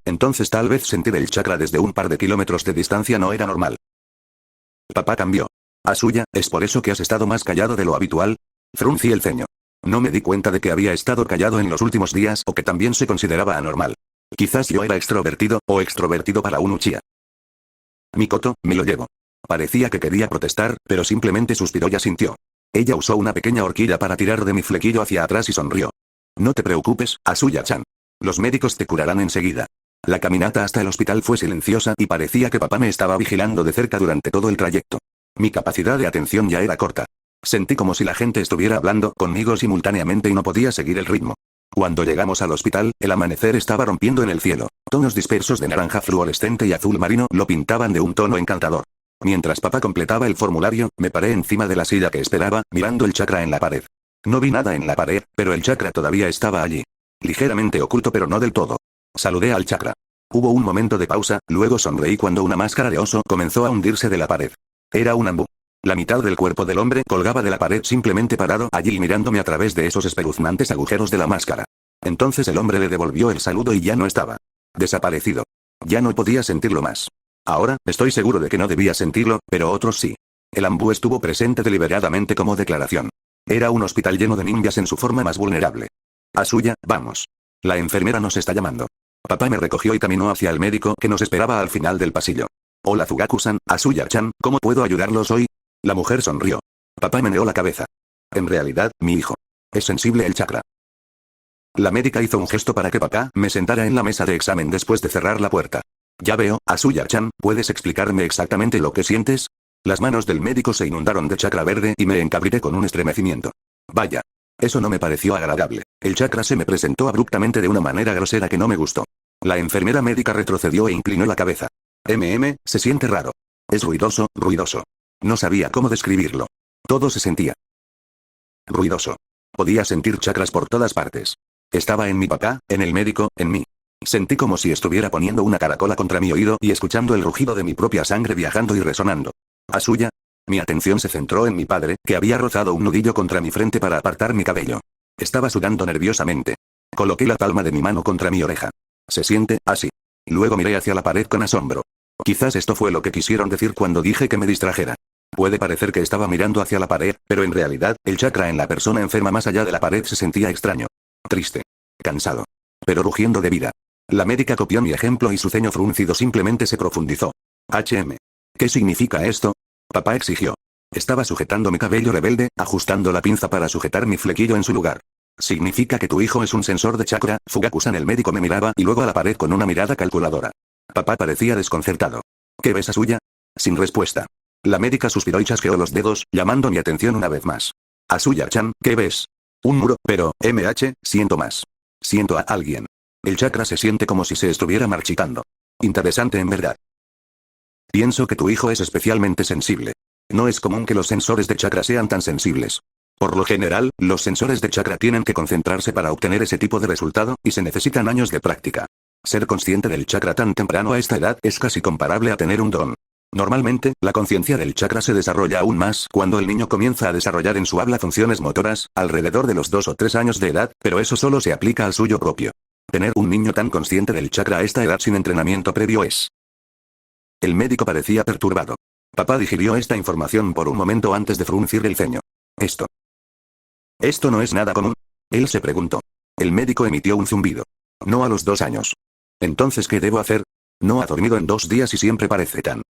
Entonces tal vez sentir el chakra desde un par de kilómetros de distancia no era normal. Papá cambió. Asuya, ¿es por eso que has estado más callado de lo habitual? Fruncí el ceño. No me di cuenta de que había estado callado en los últimos días o que también se consideraba anormal. Quizás yo era extrovertido, o extrovertido para un Uchiha. Mikoto, me lo llevo. Parecía que quería protestar, pero simplemente suspiró y asintió. Ella usó una pequeña horquilla para tirar de mi flequillo hacia atrás y sonrió. No te preocupes, Asuya-chan. Los médicos te curarán enseguida. La caminata hasta el hospital fue silenciosa y parecía que papá me estaba vigilando de cerca durante todo el trayecto. Mi capacidad de atención ya era corta. Sentí como si la gente estuviera hablando conmigo simultáneamente y no podía seguir el ritmo. Cuando llegamos al hospital, el amanecer estaba rompiendo en el cielo. Tonos dispersos de naranja fluorescente y azul marino lo pintaban de un tono encantador. Mientras papá completaba el formulario, me paré encima de la silla que esperaba, mirando el chakra en la pared. No vi nada en la pared, pero el chakra todavía estaba allí. Ligeramente oculto pero no del todo. Saludé al chakra. Hubo un momento de pausa, luego sonreí cuando una máscara de oso comenzó a hundirse de la pared. Era un ambú. La mitad del cuerpo del hombre colgaba de la pared simplemente parado allí y mirándome a través de esos espeluznantes agujeros de la máscara. Entonces el hombre le devolvió el saludo y ya no estaba. Desaparecido. Ya no podía sentirlo más. Ahora, estoy seguro de que no debía sentirlo, pero otros sí. El ambú estuvo presente deliberadamente como declaración. Era un hospital lleno de ninjas en su forma más vulnerable. Asuya, vamos. La enfermera nos está llamando. Papá me recogió y caminó hacia el médico que nos esperaba al final del pasillo. Hola Fugaku-san, Asuya-chan, ¿cómo puedo ayudarlos hoy? La mujer sonrió. Papá meneó la cabeza. En realidad, mi hijo. Es sensible el chakra. La médica hizo un gesto para que papá me sentara en la mesa de examen después de cerrar la puerta. Ya veo, Asuya-chan, ¿puedes explicarme exactamente lo que sientes? Las manos del médico se inundaron de chakra verde y me encabrité con un estremecimiento. Vaya. Eso no me pareció agradable. El chakra se me presentó abruptamente de una manera grosera que no me gustó. La enfermera médica retrocedió e inclinó la cabeza. Se siente raro. Es ruidoso, ruidoso. No sabía cómo describirlo. Todo se sentía ruidoso. Podía sentir chakras por todas partes. Estaba en mi papá, en el médico, en mí. Sentí como si estuviera poniendo una caracola contra mi oído y escuchando el rugido de mi propia sangre viajando y resonando. Asuya. Mi atención se centró en mi padre, que había rozado un nudillo contra mi frente para apartar mi cabello. Estaba sudando nerviosamente. Coloqué la palma de mi mano contra mi oreja. Se siente así. Luego miré hacia la pared con asombro. Quizás esto fue lo que quisieron decir cuando dije que me distrajera. Puede parecer que estaba mirando hacia la pared, pero en realidad, el chakra en la persona enferma más allá de la pared se sentía extraño. Triste. Cansado. Pero rugiendo de vida. La médica copió mi ejemplo y su ceño fruncido simplemente se profundizó. ¿Qué significa esto? Papá exigió. Estaba sujetando mi cabello rebelde, ajustando la pinza para sujetar mi flequillo en su lugar. Significa que tu hijo es un sensor de chakra, Fugaku-san. El médico me miraba y luego a la pared con una mirada calculadora. Papá parecía desconcertado. ¿Qué ves, Asuya? Sin respuesta. La médica suspiró y chasqueó los dedos, llamando mi atención una vez más. Asuya-chan, ¿qué ves? Un muro, pero, siento más. Siento a alguien. El chakra se siente como si se estuviera marchitando. Interesante en verdad. Pienso que tu hijo es especialmente sensible. No es común que los sensores de chakra sean tan sensibles. Por lo general, los sensores de chakra tienen que concentrarse para obtener ese tipo de resultado, y se necesitan años de práctica. Ser consciente del chakra tan temprano a esta edad es casi comparable a tener un don. Normalmente, la conciencia del chakra se desarrolla aún más cuando el niño comienza a desarrollar en su habla funciones motoras, alrededor de los 2 o 3 años de edad, pero eso solo se aplica al suyo propio. Tener un niño tan consciente del chakra a esta edad sin entrenamiento previo es... El médico parecía perturbado. Papá digirió esta información por un momento antes de fruncir el ceño. Esto no es nada común. Él se preguntó. El médico emitió un zumbido. No a los 2 años. Entonces, ¿qué debo hacer? No ha dormido en 2 días y siempre parece tan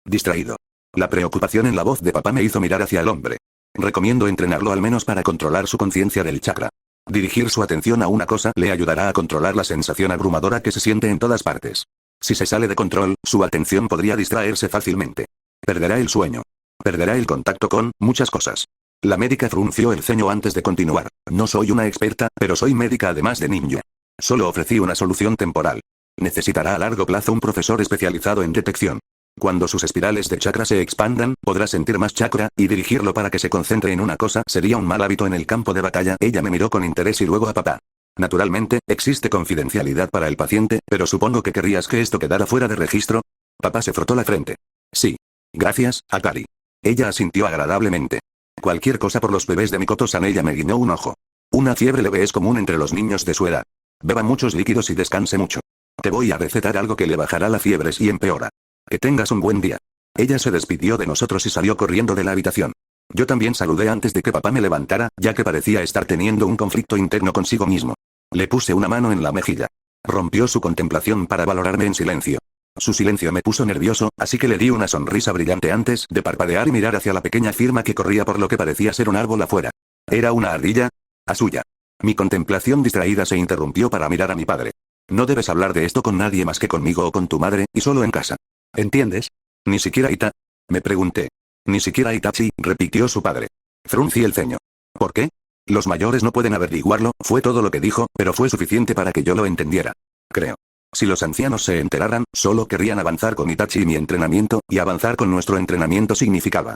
distraído. La preocupación en la voz de papá me hizo mirar hacia el hombre. Recomiendo entrenarlo al menos para controlar su conciencia del chakra. Dirigir su atención a una cosa le ayudará a controlar la sensación abrumadora que se siente en todas partes. Si se sale de control, su atención podría distraerse fácilmente. Perderá el sueño. Perderá el contacto con muchas cosas. La médica frunció el ceño antes de continuar. No soy una experta, pero soy médica además de ninja. Solo ofrecí una solución temporal. Necesitará a largo plazo un profesor especializado en detección. Cuando sus espirales de chakra se expandan, podrás sentir más chakra, y dirigirlo para que se concentre en una cosa sería un mal hábito en el campo de batalla. Ella me miró con interés y luego a papá. Naturalmente, existe confidencialidad para el paciente, pero supongo que querrías que esto quedara fuera de registro. Papá se frotó la frente. Sí. Gracias, Akari. Ella asintió agradablemente. Cualquier cosa por los bebés de Mikoto-san. Ella me guiñó un ojo. Una fiebre leve es común entre los niños de su edad. Beba muchos líquidos y descanse mucho. Te voy a recetar algo que le bajará la fiebre si empeora. Que tengas un buen día. Ella se despidió de nosotros y salió corriendo de la habitación. Yo también saludé antes de que papá me levantara, ya que parecía estar teniendo un conflicto interno consigo mismo. Le puse una mano en la mejilla. Rompió su contemplación para valorarme en silencio. Su silencio me puso nervioso, así que le di una sonrisa brillante antes de parpadear y mirar hacia la pequeña firma que corría por lo que parecía ser un árbol afuera. ¿Era una ardilla? Asuya. Mi contemplación distraída se interrumpió para mirar a mi padre. No debes hablar de esto con nadie más que conmigo o con tu madre, y solo en casa. ¿Entiendes? Ni siquiera Ita. Me pregunté. Ni siquiera Itachi, repitió su padre. Fruncí el ceño. ¿Por qué? Los mayores no pueden averiguarlo, fue todo lo que dijo, pero fue suficiente para que yo lo entendiera. Creo. Si los ancianos se enteraran, solo querrían avanzar con Itachi y mi entrenamiento, y avanzar con nuestro entrenamiento significaba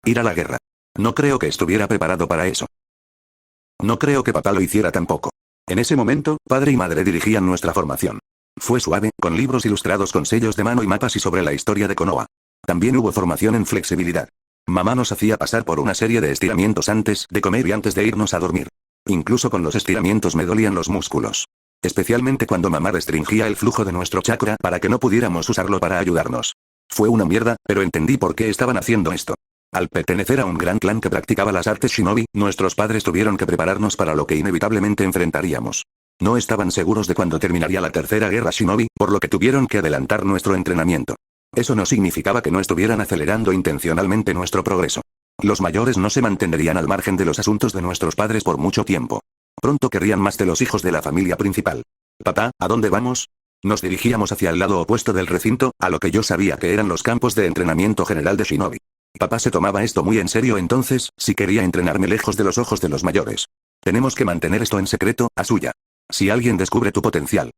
ir a la guerra. No creo que estuviera preparado para eso. No creo que papá lo hiciera tampoco. En ese momento, padre y madre dirigían nuestra formación. Fue suave, con libros ilustrados con sellos de mano y mapas y sobre la historia de Konoha. También hubo formación en flexibilidad. Mamá nos hacía pasar por una serie de estiramientos antes de comer y antes de irnos a dormir. Incluso con los estiramientos me dolían los músculos. Especialmente cuando mamá restringía el flujo de nuestro chakra para que no pudiéramos usarlo para ayudarnos. Fue una mierda, pero entendí por qué estaban haciendo esto. Al pertenecer a un gran clan que practicaba las artes shinobi, nuestros padres tuvieron que prepararnos para lo que inevitablemente enfrentaríamos. No estaban seguros de cuándo terminaría la tercera guerra shinobi, por lo que tuvieron que adelantar nuestro entrenamiento. Eso no significaba que no estuvieran acelerando intencionalmente nuestro progreso. Los mayores no se mantendrían al margen de los asuntos de nuestros padres por mucho tiempo. Pronto querrían más de los hijos de la familia principal. Papá, ¿a dónde vamos? Nos dirigíamos hacia el lado opuesto del recinto, a lo que yo sabía que eran los campos de entrenamiento general de shinobi. Papá se tomaba esto muy en serio entonces, si quería entrenarme lejos de los ojos de los mayores. Tenemos que mantener esto en secreto, Asuya. Si alguien descubre tu potencial.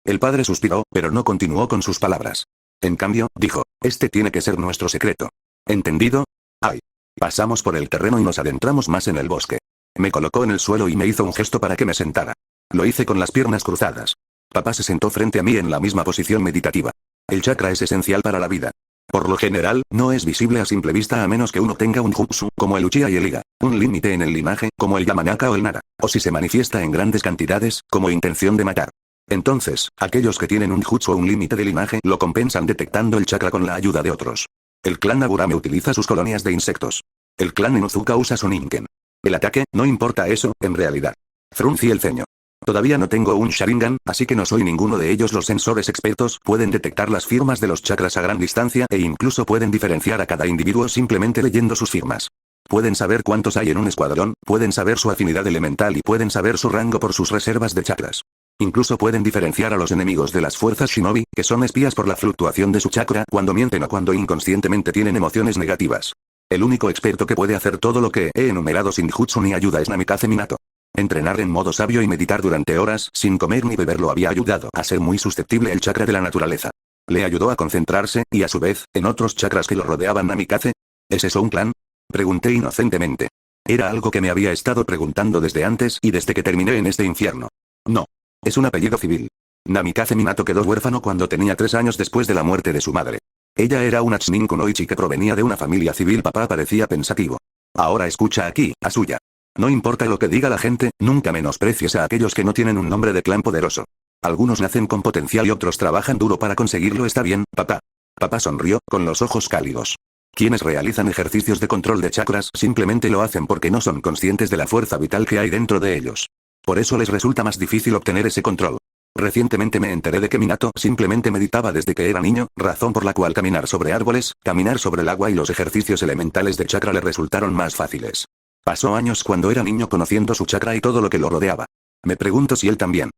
El padre suspiró, pero no continuó con sus palabras. En cambio, dijo, este tiene que ser nuestro secreto. ¿Entendido? Ay. Pasamos por el terreno y nos adentramos más en el bosque. Me colocó en el suelo y me hizo un gesto para que me sentara. Lo hice con las piernas cruzadas. Papá se sentó frente a mí en la misma posición meditativa. El chakra es esencial para la vida. Por lo general, no es visible a simple vista a menos que uno tenga un jutsu, como el Uchiha y el Iga, un límite en el linaje, como el Yamanaka o el Nara, o si se manifiesta en grandes cantidades, como intención de matar. Entonces, aquellos que tienen un jutsu o un límite de linaje lo compensan detectando el chakra con la ayuda de otros. El clan Aburame utiliza sus colonias de insectos. El clan Inuzuka usa Soninken. El ataque, no importa eso, en realidad. Fruncí el ceño. Todavía no tengo un Sharingan, así que no soy ninguno de ellos. Los sensores expertos pueden detectar las firmas de los chakras a gran distancia e incluso pueden diferenciar a cada individuo simplemente leyendo sus firmas. Pueden saber cuántos hay en un escuadrón, pueden saber su afinidad elemental y pueden saber su rango por sus reservas de chakras. Incluso pueden diferenciar a los enemigos de las fuerzas shinobi, que son espías por la fluctuación de su chakra cuando mienten o cuando inconscientemente tienen emociones negativas. El único experto que puede hacer todo lo que he enumerado sin jutsu ni ayuda es Namikaze Minato. Entrenar en modo sabio y meditar durante horas sin comer ni beber lo había ayudado a ser muy susceptible al chakra de la naturaleza. Le ayudó a concentrarse, y a su vez, en otros chakras que lo rodeaban. Namikaze. ¿Es eso un clan? Pregunté inocentemente. Era algo que me había estado preguntando desde antes y desde que terminé en este infierno. No. Es un apellido civil. Namikaze Minato quedó huérfano cuando tenía 3 años después de la muerte de su madre. Ella era una Chunin Kunoichi que provenía de una familia civil. Papá parecía pensativo. Ahora escucha aquí, Asuya. No importa lo que diga la gente, nunca menosprecies a aquellos que no tienen un nombre de clan poderoso. Algunos nacen con potencial y otros trabajan duro para conseguirlo. Está bien, papá. Papá sonrió, con los ojos cálidos. Quienes realizan ejercicios de control de chakras simplemente lo hacen porque no son conscientes de la fuerza vital que hay dentro de ellos. Por eso les resulta más difícil obtener ese control. Recientemente me enteré de que Minato simplemente meditaba desde que era niño, razón por la cual caminar sobre árboles, caminar sobre el agua y los ejercicios elementales de chakra le resultaron más fáciles. Pasó años cuando era niño conociendo su chakra y todo lo que lo rodeaba. Me pregunto si él también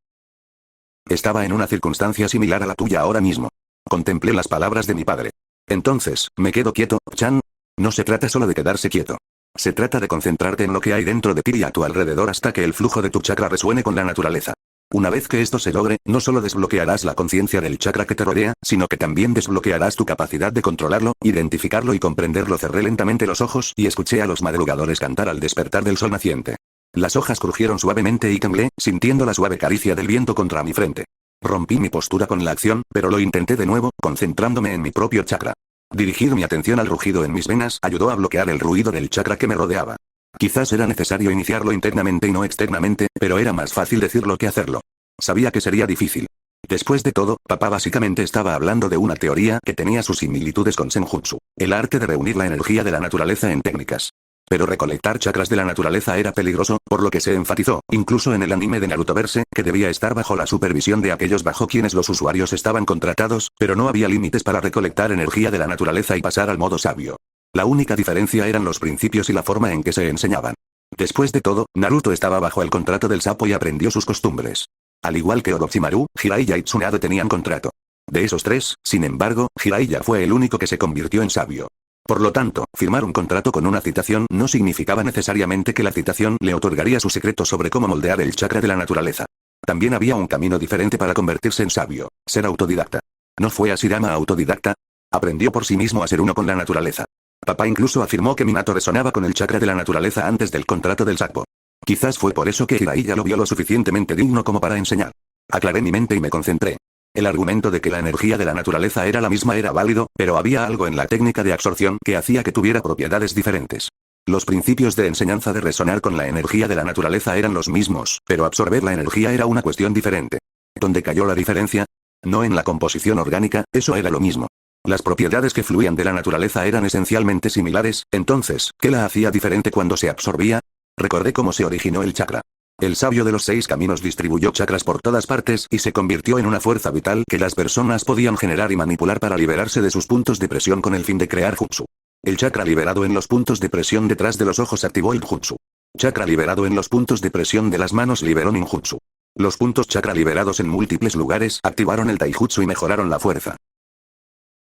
estaba en una circunstancia similar a la tuya ahora mismo. Contemplé las palabras de mi padre. Entonces, me quedo quieto, Chan. No se trata solo de quedarse quieto. Se trata de concentrarte en lo que hay dentro de ti y a tu alrededor hasta que el flujo de tu chakra resuene con la naturaleza. Una vez que esto se logre, no solo desbloquearás la conciencia del chakra que te rodea, sino que también desbloquearás tu capacidad de controlarlo, identificarlo y comprenderlo. Cerré lentamente los ojos y escuché a los madrugadores cantar al despertar del sol naciente. Las hojas crujieron suavemente y temblé, sintiendo la suave caricia del viento contra mi frente. Rompí mi postura con la acción, pero lo intenté de nuevo, concentrándome en mi propio chakra. Dirigir mi atención al rugido en mis venas ayudó a bloquear el ruido del chakra que me rodeaba. Quizás era necesario iniciarlo internamente y no externamente, pero era más fácil decirlo que hacerlo. Sabía que sería difícil. Después de todo, papá básicamente estaba hablando de una teoría que tenía sus similitudes con Senjutsu, el arte de reunir la energía de la naturaleza en técnicas. Pero recolectar chakras de la naturaleza era peligroso, por lo que se enfatizó, incluso en el anime de Naruto Verse, que debía estar bajo la supervisión de aquellos bajo quienes los usuarios estaban contratados, pero no había límites para recolectar energía de la naturaleza y pasar al modo sabio. La única diferencia eran los principios y la forma en que se enseñaban. Después de todo, Naruto estaba bajo el contrato del sapo y aprendió sus costumbres. Al igual que Orochimaru, Jiraiya y Tsunade tenían contrato. De esos tres, sin embargo, Jiraiya fue el único que se convirtió en sabio. Por lo tanto, firmar un contrato con una citación no significaba necesariamente que la citación le otorgaría su secreto sobre cómo moldear el chakra de la naturaleza. También había un camino diferente para convertirse en sabio: ser autodidacta. ¿No fue Hashirama autodidacta? Aprendió por sí mismo a ser uno con la naturaleza. Papá incluso afirmó que Minato resonaba con el chakra de la naturaleza antes del contrato del sapo. Quizás fue por eso que Jiraiya lo vio lo suficientemente digno como para enseñar. Aclaré mi mente y me concentré. El argumento de que la energía de la naturaleza era la misma era válido, pero había algo en la técnica de absorción que hacía que tuviera propiedades diferentes. Los principios de enseñanza de resonar con la energía de la naturaleza eran los mismos, pero absorber la energía era una cuestión diferente. ¿Dónde cayó la diferencia? No en la composición orgánica, eso era lo mismo. Las propiedades que fluían de la naturaleza eran esencialmente similares, entonces, ¿qué la hacía diferente cuando se absorbía? Recordé cómo se originó el chakra. El sabio de los 6 caminos distribuyó chakras por todas partes y se convirtió en una fuerza vital que las personas podían generar y manipular para liberarse de sus puntos de presión con el fin de crear jutsu. El chakra liberado en los puntos de presión detrás de los ojos activó el jutsu. Chakra liberado en los puntos de presión de las manos liberó ninjutsu. Los puntos chakra liberados en múltiples lugares activaron el taijutsu y mejoraron la fuerza.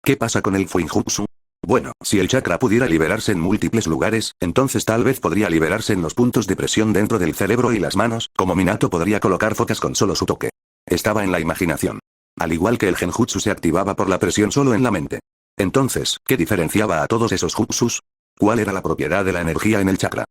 ¿Qué pasa con el fuinjutsu? Bueno, si el chakra pudiera liberarse en múltiples lugares, entonces tal vez podría liberarse en los puntos de presión dentro del cerebro y las manos, como Minato podría colocar focas con solo su toque. Estaba en la imaginación. Al igual que el genjutsu se activaba por la presión solo en la mente. Entonces, ¿qué diferenciaba a todos esos jutsus? ¿Cuál era la propiedad de la energía en el chakra?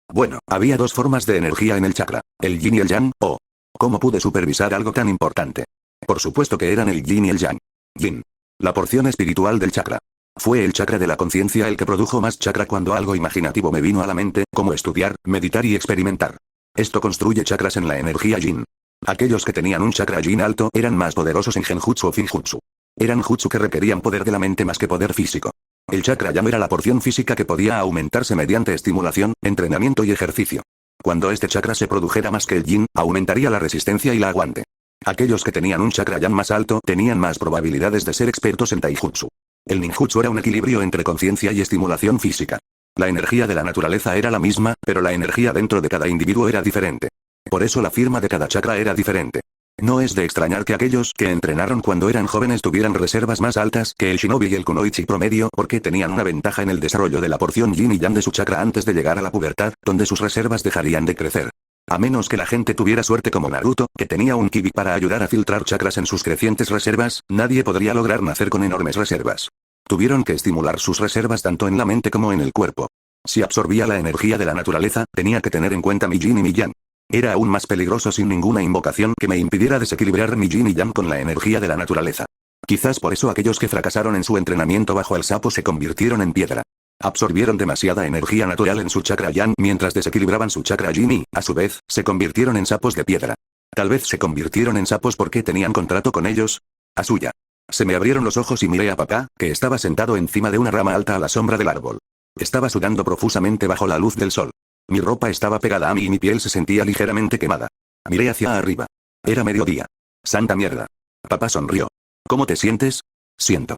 Bueno, había 2 formas de energía en el chakra, el yin y el yang, o... ¿Cómo pude supervisar algo tan importante? Por supuesto que eran el yin y el yang. Yin. La porción espiritual del chakra. Fue el chakra de la conciencia el que produjo más chakra cuando algo imaginativo me vino a la mente, como estudiar, meditar y experimentar. Esto construye chakras en la energía yin. Aquellos que tenían un chakra yin alto eran más poderosos en genjutsu o finjutsu. Eran jutsu que requerían poder de la mente más que poder físico. El chakra yang era la porción física que podía aumentarse mediante estimulación, entrenamiento y ejercicio. Cuando este chakra se produjera más que el yin, aumentaría la resistencia y la aguante. Aquellos que tenían un chakra yang más alto tenían más probabilidades de ser expertos en taijutsu. El ninjutsu era un equilibrio entre conciencia y estimulación física. La energía de la naturaleza era la misma, pero la energía dentro de cada individuo era diferente. Por eso la firma de cada chakra era diferente. No es de extrañar que aquellos que entrenaron cuando eran jóvenes tuvieran reservas más altas que el shinobi y el kunoichi promedio porque tenían una ventaja en el desarrollo de la porción yin y yang de su chakra antes de llegar a la pubertad, donde sus reservas dejarían de crecer. A menos que la gente tuviera suerte como Naruto, que tenía un kibi para ayudar a filtrar chakras en sus crecientes reservas, nadie podría lograr nacer con enormes reservas. Tuvieron que estimular sus reservas tanto en la mente como en el cuerpo. Si absorbía la energía de la naturaleza, tenía que tener en cuenta mi yin y mi yang. Era aún más peligroso sin ninguna invocación que me impidiera desequilibrar mi yin y yang con la energía de la naturaleza. Quizás por eso aquellos que fracasaron en su entrenamiento bajo el sapo se convirtieron en piedra. Absorbieron demasiada energía natural en su chakra yang mientras desequilibraban su chakra yin y, a su vez, se convirtieron en sapos de piedra. Tal vez se convirtieron en sapos porque tenían contrato con ellos. Asuya. Se me abrieron los ojos y miré a papá, que estaba sentado encima de una rama alta a la sombra del árbol. Estaba sudando profusamente bajo la luz del sol. Mi ropa estaba pegada a mí y mi piel se sentía ligeramente quemada. Miré hacia arriba. Era mediodía. ¡Santa mierda! Papá sonrió. ¿Cómo te sientes? Siento.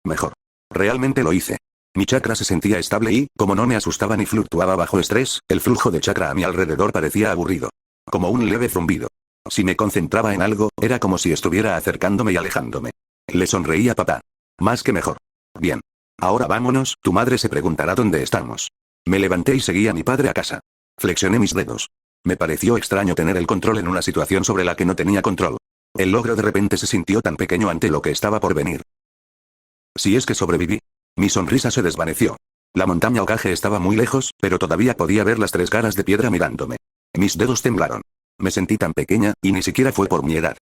Mejor. Realmente lo hice. Mi chakra se sentía estable y, como no me asustaba ni fluctuaba bajo estrés, el flujo de chakra a mi alrededor parecía aburrido. Como un leve zumbido. Si me concentraba en algo, era como si estuviera acercándome y alejándome. Le sonreí a papá. Más que mejor. Bien. Ahora vámonos, tu madre se preguntará dónde estamos. Me levanté y seguí a mi padre a casa. Flexioné mis dedos. Me pareció extraño tener el control en una situación sobre la que no tenía control. El logro de repente se sintió tan pequeño ante lo que estaba por venir. Si es que sobreviví. Mi sonrisa se desvaneció. La montaña Hokage estaba muy lejos, pero todavía podía ver las 3 caras de piedra mirándome. Mis dedos temblaron. Me sentí tan pequeña, y ni siquiera fue por mi edad.